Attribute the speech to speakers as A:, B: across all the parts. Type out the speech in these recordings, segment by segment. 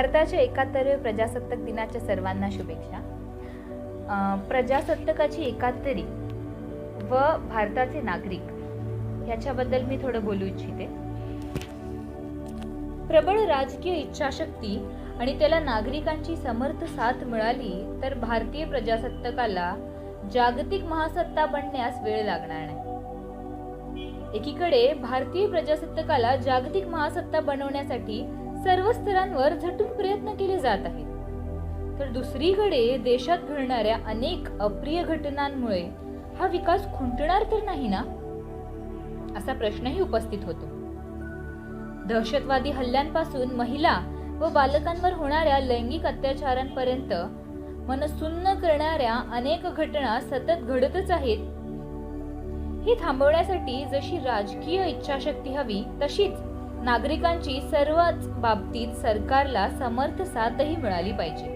A: भारताच्या 71व्या प्रजासत्ताक दिनाच्या सर्वांना शुभेच्छा. प्रजासत्ताकाची 71 व भारताचे नागरिक याच्याबद्दल मी थोडं बोलू इच्छिते. प्रबळ राजकीय इच्छाशक्ती आणि त्याला नागरिकांची समर्थ साथ मिळाली तर भारतीय प्रजासत्ताकाला जागतिक महासत्ता बनण्यास वेळ लागणार नाही. एकीकडे भारतीय प्रजासत्ताकाला जागतिक महासत्ता बनवण्यासाठी सर्व स्तरांवर झटून प्रयत्न केले जात आहेत, तर दुसरीकडे देशात घडणाऱ्या अनेक अप्रिय घटनांमुळे हा विकास खुंटणार तर नाही ना, असा प्रश्नही उपस्थित होतो. दहशतवादी हल्ल्यांपासून महिला व बालकांवर होणाऱ्या लैंगिक अत्याचारांपर्यंत मन सुन्न करणाऱ्या अनेक घटना सतत घडतच आहेत. हे थांबवण्यासाठी जशी राजकीय इच्छाशक्ती हवी, तशीच नागरिकांची सर्वच बाबतीत सरकारला समर्थ साथही मिळाली पाहिजे.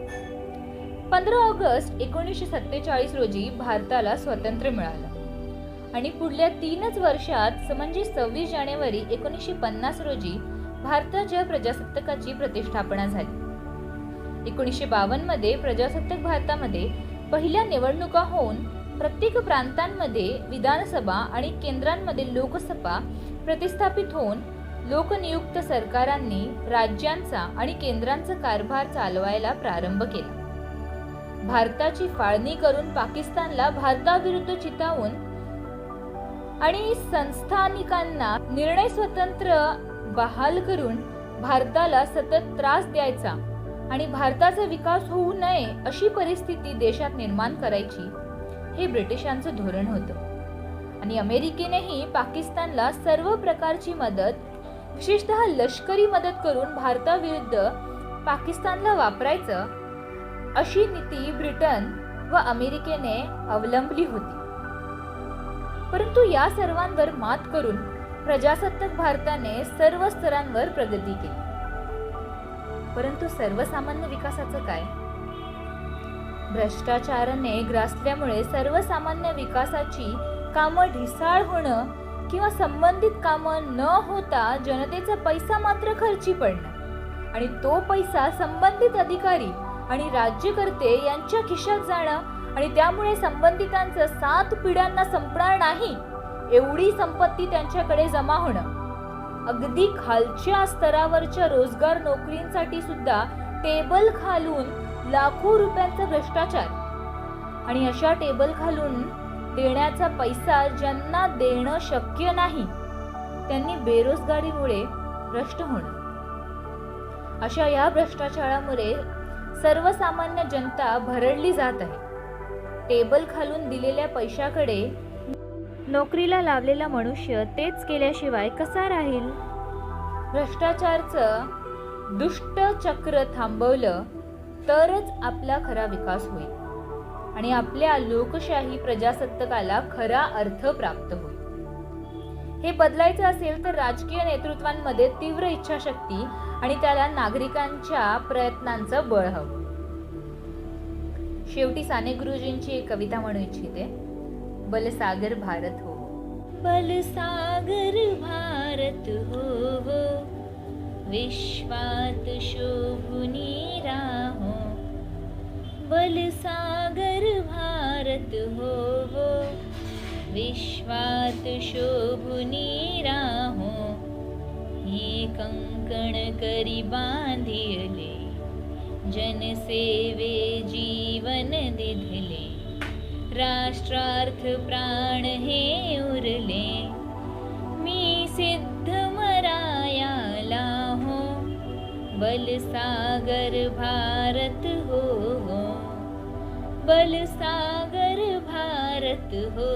A: 15 ऑगस्ट 1947 रोजी भारताला स्वातंत्र्य मिळालं आणि पुढल्या 3च वर्षात म्हणजे 26 जानेवारी 1950 रोजी भारताच्या प्रजासत्ताकाची प्रतिष्ठापना झाली. 1952 मध्ये प्रजासत्ताक भारतामध्ये पहिल्या निवडणुका होऊन प्रत्येक प्रांतांमध्ये विधानसभा आणि केंद्रांमध्ये लोकसभा प्रतिस्थापित होऊन लोकनियुक्त सरकारांनी राज्यांचा आणि केंद्रांचा कारभार चालवायला प्रारंभ केला. भारताची फाळणी करून पाकिस्तानला भारताविरुद्ध चितावून आणि संस्थानिकांना निर्णय स्वतंत्र बहाल करून भारताला सतत त्रास द्यायचा आणि भारताचा विकास होऊ नये अशी परिस्थिती देशात निर्माण करायची, हे ब्रिटिशांचं धोरण होतं. आणि अमेरिकेनेही पाकिस्तानला सर्व प्रकारची मदत, विशेषतः लष्करी मदत करून भारताविरुद्ध पाकिस्तानला वापरायचं अशी नीती ब्रिटन व अमेरिकेने अवलंबली होती. परंतु या सर्वांवर मात करून प्रजासत्ताक भारताने सर्व स्तरांवर प्रगती केली. परंतु सर्वसामान्य विकासाचं काय? भ्रष्टाचाराने ग्रासल्यामुळे सर्वसामान्य विकासाची कामं ढिसाळ होणं किंवा संबंधित कामं न होता जनतेचा पैसा मात्र खर्ची पडणं आणि तो पैसा संबंधित अधिकारी आणि राज्यकर्ते यांच्या खिशात जाणं आणि त्यामुळे संबंधितांचं 7 पिढ्यांना संपणार नाही एवढी संपत्ती त्यांच्याकडे जमा होणं. अगदी खालच्या स्तरावरच्या रोजगार नोकरींसाठी सुद्धा टेबल खालून लाखो रुपयांचा भ्रष्टाचार आणि अशा टेबल खालून देण्याचा पैसा ज्यांना देणं शक्य नाही त्यांनी बेरोजगारीमुळे भ्रष्ट होणं. अशा या भ्रष्टाचारामुळे सर्वसामान्य जनता भरडली जात आहे. टेबल खालून दिलेल्या पैशाकडे नोकरीला लावलेला मनुष्य तेच केल्याशिवाय कसा राहील? भ्रष्टाचारचं दुष्ट चक्र थांबवलं तरच आपला खरा विकास होईल आणि आपल्या लोकशाही प्रजासत्ताकाला खरा अर्थ प्राप्त होईल. हे बदलायचं असेल तर राजकीय नेतृत्वांमध्ये तीव्र इच्छाशक्ती आणि त्याला नागरिकांच्या प्रयत्नांचं बळ हवं. शेवटी साने गुरुजींची एक कविता म्हणू इच्छिते. बलसागर भारत हो,
B: बलसागर भारत हो, विश्वात शोभुनी राहो. बलसागर भारत हो, विश्वात शोभुनी राहो. हे कंकण करी बांधिले, जनसेवे जीवन दिधले. राष्ट्रार्थ प्राण हे उरले, मी सिद्ध मरायाला हो. बलसागर भारत हो, बलसागर भारत हो,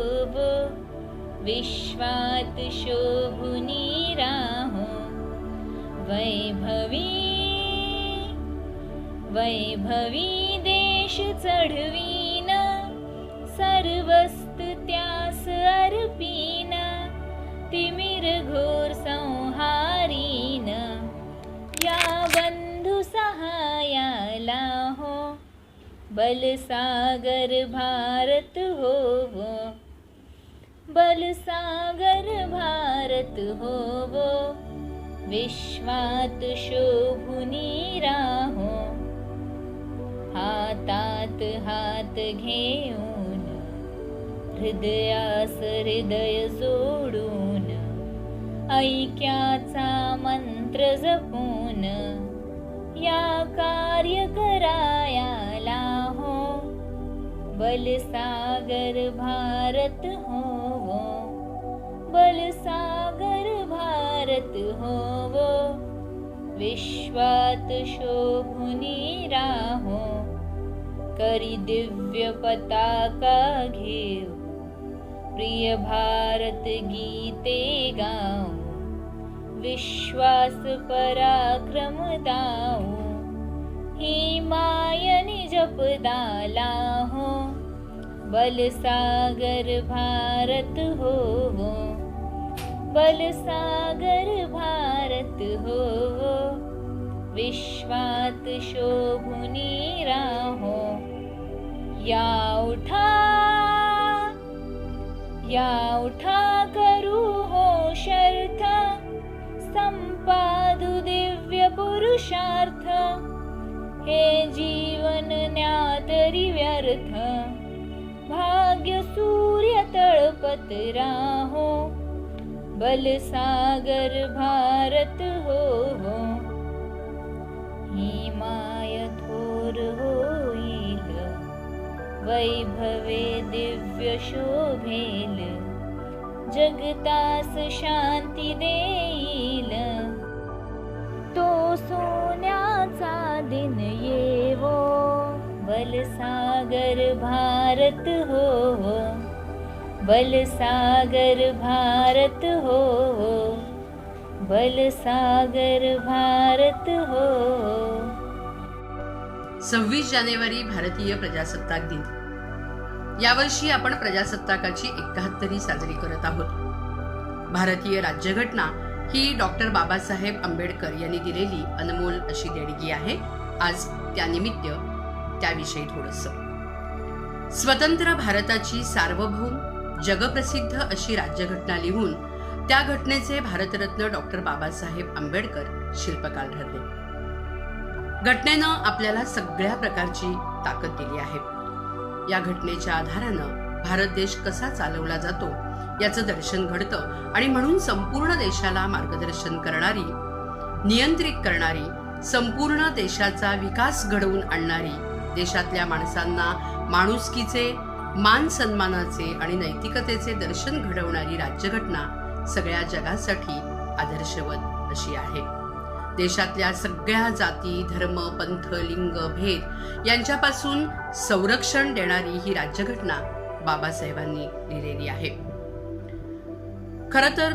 B: विश्वात शोभुनी राहो. वैभवी वैभवी देश चढवीन, सर्वस्त त्यास अर्पीन. तिमिर घोर संहारीन, या बंधु सहायाला हो. बलसागर भारत हो, बलसागर भारत हो, विश्वात शोभुनी राहो. हातात हात घेऊन, हृदयास हृदय जोडून, ऐक्याचा मंत्र जपून, या कार्य करायाला हो, बलसागर भारत होवो, बलसागर भारत होवो, विश्वात शोभुनी राहो, करी दिव्य पताका घेऊ, प्रिय भारत गीते गाऊ, विश्वास पराक्रम दाऊ, ही मायनी जपदाला हो, बलसागर भारत होवो, बलसागर भारत होवो, विश्वात शोभुनी राहो, या उठा करू हो शर्थ, संपादू दिव्य पुरुषार्थ, हे जीवन न्यातरी व्यर्थ, भाग्य सूर्य तळपत राहो, बलसागर भारत होवो, ही माय थोर होईल, वैभवे दिव्य शोभेल, जगतास शांती देईल, तो सोन्याचा दिन येवो, बलसागर भारत होवो, बलसागर भारत होवो, बलसागर भारत होवो.
C: 26 जानेवारी भारतीय प्रजासत्ताक दिन. यावर्षी आपण प्रजासत्ताकाची 71वी साजरी करत आहोत. भारतीय राज्यघटना ही डॉक्टर बाबासाहेब आंबेडकर यांनी दिलेली अनमोल अशी देणगी आहे. आज त्यानिमित्त त्याविषयी थोडंसं. स्वतंत्र भारताची सार्वभौम जगप्रसिद्ध अशी राज्यघटना लिहून त्या घटनेचे भारतरत्न डॉक्टर बाबासाहेब आंबेडकर शिल्पकार ठरले. घटनेनं आपल्याला सगळ्या प्रकारची ताकद दिली आहे. या घटनेच्या आधारानं भारत देश कसा चालवला जातो याचं दर्शन घडतं आणि म्हणून संपूर्ण देशाला मार्गदर्शन करणारी, नियंत्रित करणारी, संपूर्ण देशाचा विकास घडवून आणणारी, देशातल्या माणसांना माणुसकीचे, मान सन्मानाचे आणि नैतिकतेचे दर्शन घडवणारी राज्यघटना सगळ्या जगासाठी आदर्शवत अशी आहे. देशातल्या सगळ्या जाती, धर्म, पंथ, लिंग, भेद यांच्यापासून संरक्षण देणारी ही राज्यघटना बाबासाहेबांनी लिहिलेली आहे. खरं तर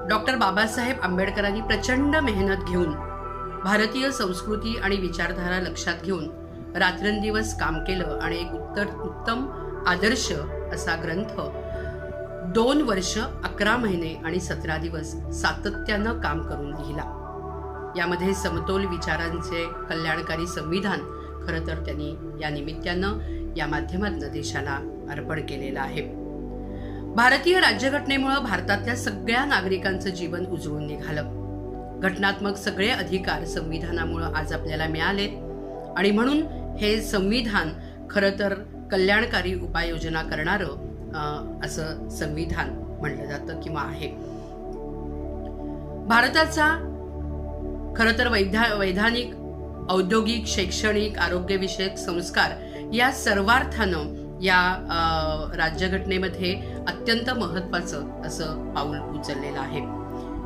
C: डॉक्टर बाबासाहेब आंबेडकरांनी प्रचंड मेहनत घेऊन, भारतीय संस्कृती आणि विचारधारा लक्षात घेऊन रात्रंदिवस काम केलं आणि एक उत्तम आदर्श असा ग्रंथ 2 वर्ष 11 महिने आणि 17 दिवस सातत्यानं काम करून लिहिला. यामध्ये समतोल विचारांचे कल्याणकारी संविधान खरं तर त्यांनी या निमित्तानं, या माध्यमातून देशाला अर्पण केलेलं आहे. भारतीय राज्यघटनेमुळे भारतातल्या सगळ्या नागरिकांचं जीवन उजळून निघालं. घटनात्मक सगळे अधिकार संविधानामुळे आज आपल्याला मिळालेत आणि म्हणून हे संविधान खरं तर कल्याणकारी उपाययोजना करणारं असं संविधान म्हणलं जातं किंवा आहे. भारताचा खरं तर वैधानिक, औद्योगिक, शैक्षणिक, आरोग्यविषयक संस्कार या सर्वार्थानं या राज्यघटनेमध्ये अत्यंत महत्त्वाचं असं पाऊल उचललेलं आहे.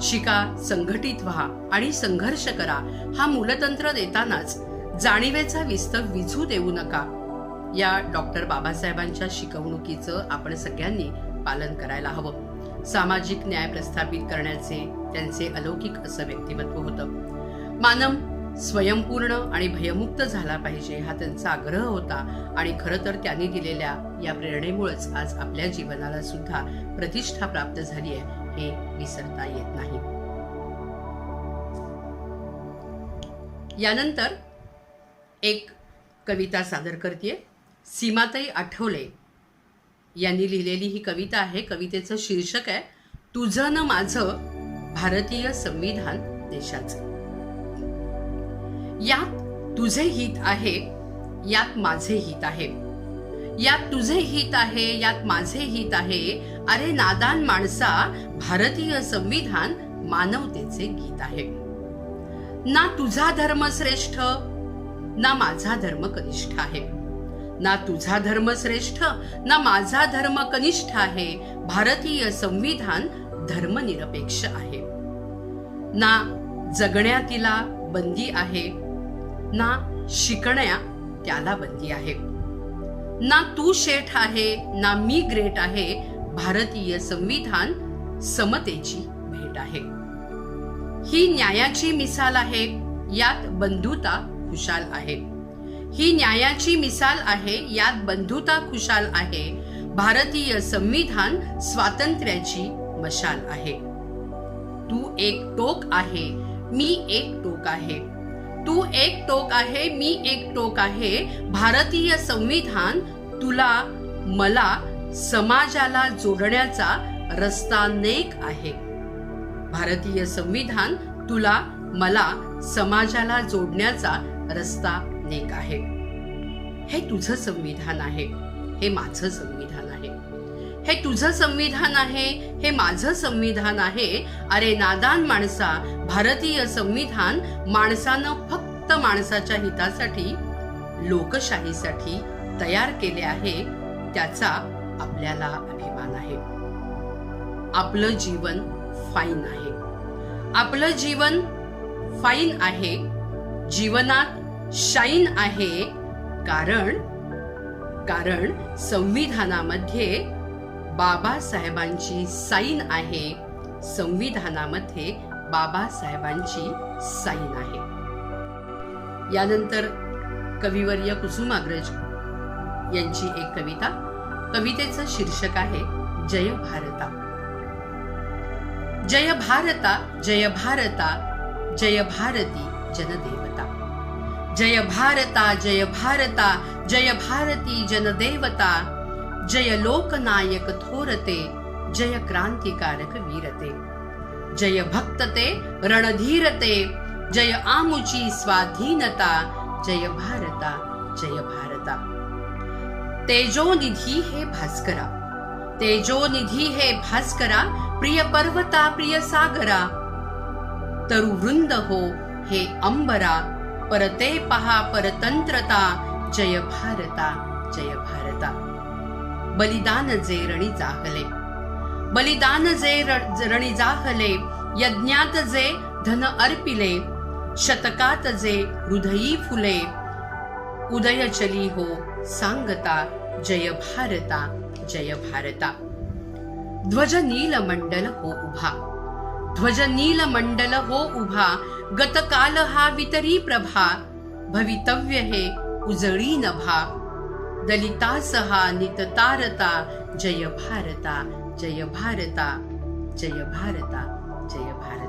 C: शिका, संघटित व्हा आणि संघर्ष करा हा मूलतंत्र देतानाच जाणीवेचा विस्तर विझू देऊ नका या डॉक्टर बाबासाहेबांच्या शिकवणुकीचं आपण सगळ्यांनी पालन करायला हवं. सामाजिक न्याय प्रस्थापित करण्याचे त्यांचे अलौकिक असं व्यक्तिमत्व होतं. मानव स्वयंपूर्ण आणि भयमुक्त झाला पाहिजे हा त्यांचा आग्रह होता आणि खरं तर त्यांनी दिलेल्या या प्रेरणेमुळेच आज आपल्या जीवनाला सुद्धा प्रतिष्ठा प्राप्त झाली आहे, हे विसरता येत नाही. यानंतर एक कविता सादर करते. सीमाताई आठवले यांनी लिहिलेली ही कविता आहे. कवितेचं शीर्षक आहे तुझं न माझं भारतीय संविधान देशाचं. यात तुझे हित आहे, यात माझे हित आहे, यात तुझे हित आहे, यात माझे हित आहे. अरे नादान माणसा, भारतीय संविधान मानवतेचे गीत आहे. ना तुझा धर्म श्रेष्ठ, ना माझा धर्म कनिष्ठ आहे. ना तुझा धर्म श्रेष्ठ, ना माझा धर्म कनिष्ठ आहे. भारतीय संविधान धर्मनिरपेक्ष आहे. ना जगण्यातिला बंदी आहे, ना शिकण्या त्याला बंदी आहे. ना तू शेठ आहे, ना मी ग्रेट आहे. भारतीय संविधान समतेची भेट आहे. ही न्यायाची मिसाल आहे, यात बंधुता खुशाल आहे. ही न्यायाची मिसाल आहे, यात बंधुता खुशाल आहे. भारतीय संविधान स्वातंत्र्याची मशाल आहे. तू एक टोक आहे, मी एक टोक आहे. तू एक टोक आहे, मी एक टोक आहे. भारतीय संविधान तुला मला समाजाला जोडण्याचा रस्ता नेक आहे. भारतीय संविधान तुला मला समाजाला जोडण्याचा रस्ता नेक आहे. हे तुझं संविधान आहे, हे माझं संविधान आहे. हे तुझं संविधान आहे, हे माझं संविधान आहे. अरे नादान माणसा, भारतीय संविधान माणसानं फक्त माणसाच्या हितासाठी, लोकशाहीसाठी तयार केले आहे. त्याचा आपल्याला अभिमान आहे. आपलं जीवन फाईन आहे, आपलं जीवन फाईन आहे. जीवनात शाईन आहे, कारण संविधानामध्ये बाबासाहेबांची साईन आहे. संविधानामध्ये बाबासाहेबांची साईन आहे. यानंतर कविवर्य कुसुमाग्रज यांची एक कविता. कवितेचं शीर्षक आहे जय भारता. जय भारता, जय भारता, जय भारती जनदेवता. जय भारता, जय भारता, जय भारती जनदेवता. जय लोकनायक थोरते, जय क्रांतिकारक वीरते. जय भक्तते रणधीरते, जय आमुची स्वाधीनता. जय भारता, जय भारता. तेजोनिधी हे भास्करा, तेजोनिधी हे भास्करा. प्रिय पर्वता, प्रिय सागरा. तरुवृंद हो हे अंबरा. परते पहा परतंत्रता. जय भारता, जय भारता. बलिदान जे रणी जाहले, बलिदान जे रणी जाहले. यज्ञात जे धन अर्पिले, शतकात जे हृदयी फुले. उदय चली हो सांगता. जय भारता, जय भारता. ध्वज नील मंडल हो उभा, ध्वज नील मंडल हो उभा. गतकाल हा वितरी प्रभा. भवितव्य हे उजळी नभा. दलितास हा निततारता. जय भारता, जय भारता, जय भारता, जय भारता.